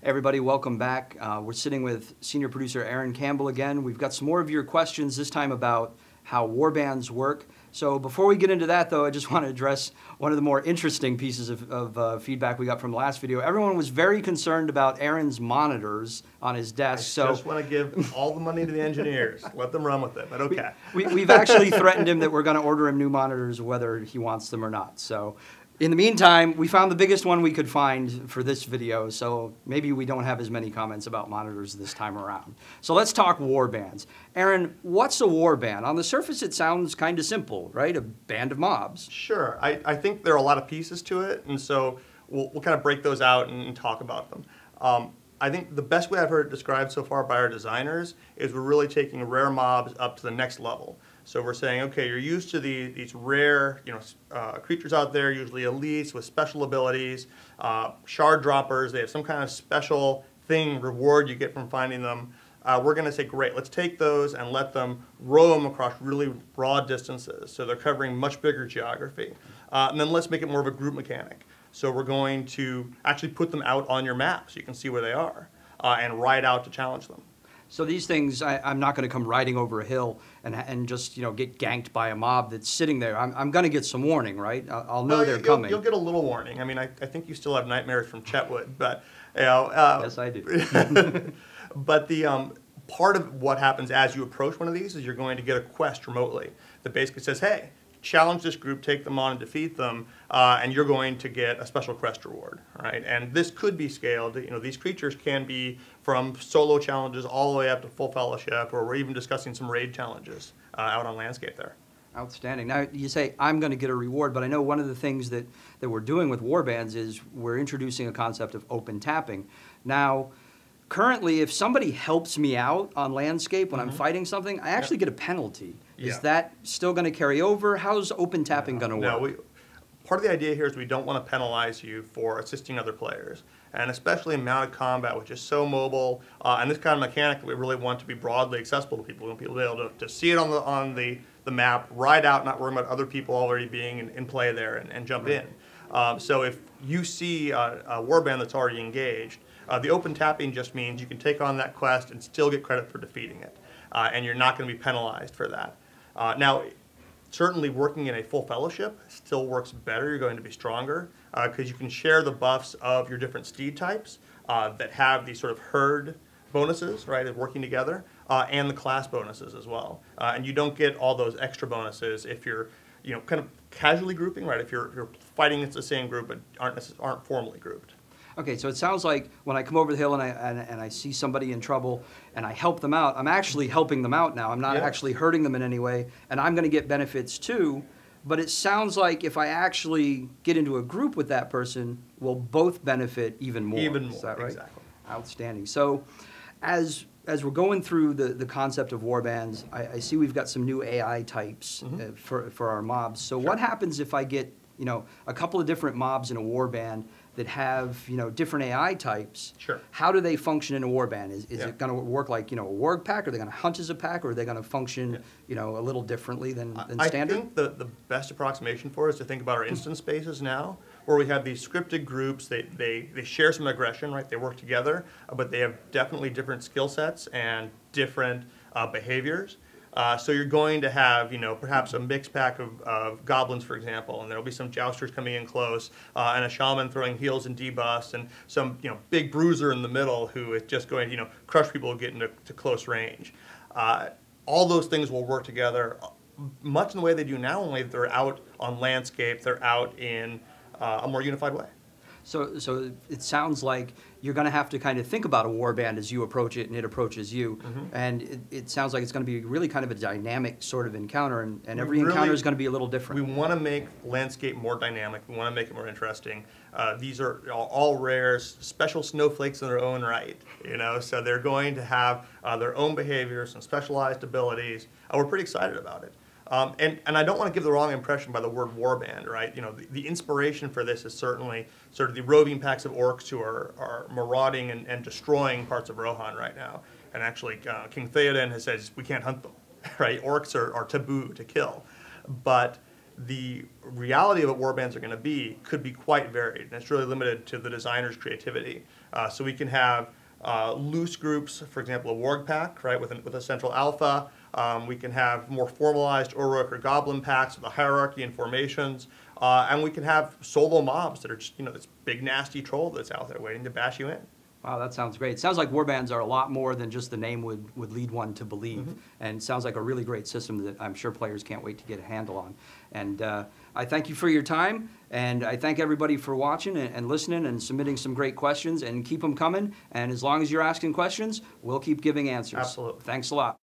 Everybody, welcome back. We're sitting with senior producer Aaron Campbell again. We've got some more of your questions, this time about how warbands work. So before we get into that, though, I just want to address one of the more interesting pieces of feedback we got from the last video. Everyone was very concerned about Aaron's monitors on his desk. I just want to give all the money to the engineers. Let them run with it, but okay. We've actually threatened him that we're going to order him new monitors whether he wants them or not. So in the meantime, we found the biggest one we could find for this video, so maybe we don't have as many comments about monitors this time around. So let's talk warbands. Aaron, what's a warband? On the surface, it sounds kind of simple, right? A band of mobs. Sure. I think there are a lot of pieces to it, and so we'll kind of break those out and talk about them. I think the best way I've heard it described so far by our designers is we're really taking rare mobs up to the next level. So we're saying, okay, you're used to these rare, creatures out there, usually elites with special abilities, shard droppers. They have some kind of special reward you get from finding them. We're going to say, great, let's take those and let them roam across really broad distances. So they're covering much bigger geography. And then let's make it more of a group mechanic. So we're going to actually put them out on your map so you can see where they are and ride out to challenge them. So these things, I'm not going to come riding over a hill and just get ganked by a mob that's sitting there. I'm going to get some warning, right? I'll know they're coming. You'll get a little warning. I mean, I think you still have nightmares from Chetwood, but yes, I do. But the part of what happens as you approach one of these is you're going to get a quest remotely that basically says, hey, challenge this group, take them on and defeat them, and you're going to get a special quest reward, right? And this could be scaled. These creatures can be from solo challenges all the way up to full fellowship, or we're even discussing some raid challenges out on landscape there. Outstanding. Now, you say, I'm going to get a reward, but I know one of the things that we're doing with warbands is we're introducing a concept of open tapping. Now, currently, if somebody helps me out on landscape when I'm fighting something, I actually get a penalty. Is that still going to carry over? How's open tapping going to work? Part of the idea here is we don't want to penalize you for assisting other players, and especially in mounted combat, which is so mobile, and this kind of mechanic that we really want to be broadly accessible to people. We want people to be able to see it on the map, ride out, not worrying about other people already being in play there, and jump in. So if you see a warband that's already engaged, the open tapping just means you can take on that quest and still get credit for defeating it, and you're not going to be penalized for that. Now, certainly working in a full fellowship still works better. You're going to be stronger because you can share the buffs of your different steed types that have these sort of herd bonuses, right, of working together, and the class bonuses as well. And you don't get all those extra bonuses if you're kind of casually grouping, right, if you're fighting against the same group but aren't formally grouped. Okay, so it sounds like when I come over the hill and I see somebody in trouble and I help them out, I'm actually helping them out now. I'm not actually hurting them in any way, and I'm going to get benefits too. But it sounds like if I actually get into a group with that person, we'll both benefit even more. Even more, is that right? Exactly. Outstanding. So as we're going through the concept of warbands, I see we've got some new AI types for our mobs. So what happens if I get a couple of different mobs in a warband that have different AI types? Sure. How do they function in a warband? Is it going to work like a warg pack? Are they going to hunt as a pack, or are they going to function a little differently than standard? I think the best approximation for us is to think about our instance spaces now, where we have these scripted groups. They share some aggression, right? They work together, but they have definitely different skill sets and different behaviors. So you're going to have, perhaps a mixed pack of goblins, for example, and there'll be some jousters coming in close, and a shaman throwing heals and debuffs, and some, big bruiser in the middle who is just going to, crush people who get into close range. All those things will work together much in the way they do now, only they're out on landscape, they're out in a more unified way. So it sounds like you're going to have to kind of think about a warband as you approach it and it approaches you. And it sounds like it's going to be really kind of a dynamic sort of encounter, and every encounter is going to be a little different. We want to make landscape more dynamic. We want to make it more interesting. These are all rares, special snowflakes in their own right, so they're going to have their own behaviors and specialized abilities. We're pretty excited about it. And I don't want to give the wrong impression by the word warband, right? The inspiration for this is certainly sort of the roving packs of orcs who are marauding and destroying parts of Rohan right now. And actually, King Theoden has said we can't hunt them, right? Orcs are taboo to kill. But the reality of what warbands are going to be could be quite varied, and it's really limited to the designer's creativity. So we can have loose groups, for example, a warg pack, right, with a central alpha. We can have more formalized Uruk or Goblin packs with a hierarchy and formations. And we can have solo mobs that are just, this big nasty troll that's out there waiting to bash you in. Wow, that sounds great. It sounds like warbands are a lot more than just the name would lead one to believe. And it sounds like a really great system that I'm sure players can't wait to get a handle on. And I thank you for your time, and I thank everybody for watching and listening and submitting some great questions, and keep them coming. And as long as you're asking questions, we'll keep giving answers. Absolutely. Thanks a lot.